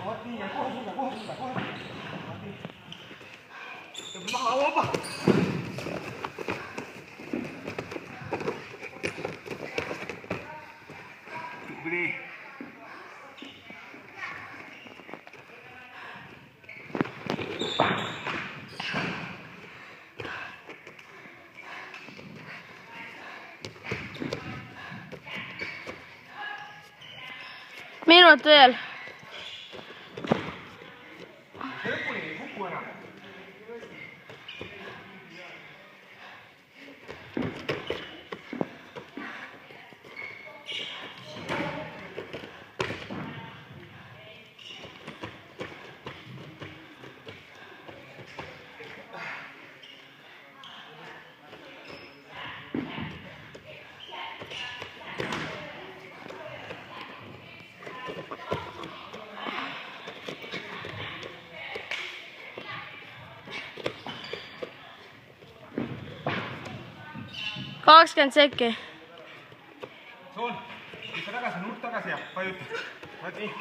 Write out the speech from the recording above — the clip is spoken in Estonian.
Oot nii, ja kohe suuda. Maha, opa! Tubli. Minut veel. Lõpuni ei kuku enam. Kakskümmend sekki. Soon, ikka tagasi, nurk tagasi ja vajuta. Vaat nii.